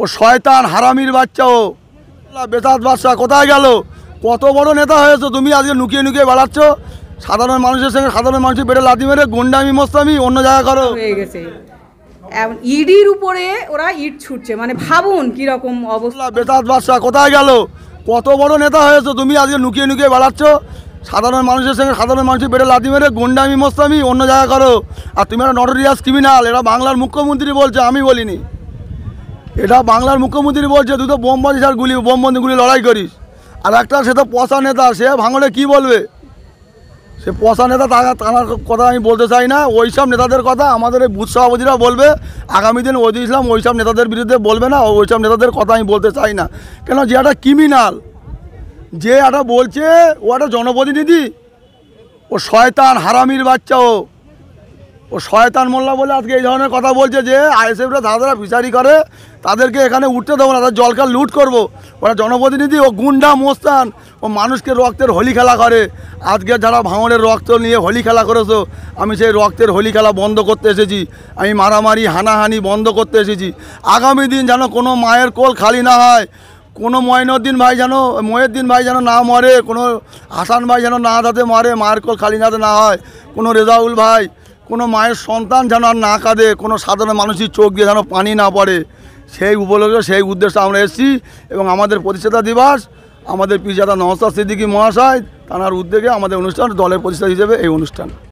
ও শয়তান হারামির বাচ্চা ও বেতাত বাদশা কোথায় গেল? কত বড় নেতা হয়েছো তুমি, আজকে লুকিয়ে লুকিয়ে বেড়াচ্ছ। সাধারণ মানুষের সঙ্গে সাধারণ মানুষের পেটে লাথি মেরে গুন্ডামি মস্তামি অন্য জায়গা করো। হয়ে গেছে ইডির উপরে ওরা ইট ছুটছে, মানে ভাবুন কি রকম অবস্থা। বেতাত বাদশা কোথায় গেল? কত বড় নেতা হয়েছো তুমি, আজকে লুকিয়ে লুকিয়ে বেড়াচ্ছ। সাধারণ মানুষের সঙ্গে সাধারণ মানুষের পেটে লাথি মেরে গুন্ডামি মস্তামি অন্য জায়গা করো। আর তুমি একটা নটোরিয়াস ক্রিমিনাল। এটা বাংলার মুখ্যমন্ত্রী বলছে, আমি বলিনি। এটা বাংলার মুখ্যমন্ত্রী বলছে তুই তো বোমবাজি আর বোমবন্দি গুলি লড়াই করিস। আর একটা সে তো পচা নেতা, সে ভাঙলে কি বলবে? সে পচা নেতা, তার কথা আমি বলতে চাই না। ওইসব নেতাদের কথা আমাদের এই বুথ সভাপতিরা বলবে। আগামী দিন ওই ইসলাম ওইসব নেতাদের বিরুদ্ধে বলবে না, ওইসব নেতাদের কথা আমি বলতে চাই না। কেন, যে একটা ক্রিমিনাল, যে একটা বলছে ও একটা জনপ্রতিনিধি, ও শয়তান হারামির বাচ্চা ও শয়তান মোল্লা বলে আজকে এই ধরনের কথা বলছে যে আইএসএফরা যারা ফিশারি করে তাদেরকে এখানে উঠতে দেবো না, তাদের জলকার লুট করবো। ওরা জনপ্রতিনিধি, ও গুন্ডা মোস্তান, ও মানুষকে রক্তের হোলি খেলা করে। আজকে যারা ভাঙড়ের রক্ত নিয়ে হোলি খেলা করেছো, আমি সেই রক্তের হোলি খেলা বন্ধ করতে এসেছি। আমি মারামারি হানাহানি বন্ধ করতে এসেছি। আগামী দিন যেন কোনো মায়ের কোল খালি না হয়, কোনো মঈনুদ্দিন ভাই যেন না মরে, কোনো হাসান ভাই যেন না যাতে মরে, মায়ের কোল খালি যাতে না হয়, কোনো রেজাউল ভাই, কোনো মায়ের সন্তান যেন আর না কাঁদে, কোনো সাধারণ মানুষের চোখ দিয়ে যেন পানি না পড়ে। সেই উপলক্ষে সেই উদ্দেশ্যে আমরা এসেছি। এবং আমাদের প্রতিষ্ঠাতা দিবস, আমাদের পীরজাদা নওশাদ সিদ্দিকী মহাশয় তাঁর উদ্যোগে আমাদের অনুষ্ঠান, দলের প্রতিষ্ঠাতা হিসেবে এই অনুষ্ঠান।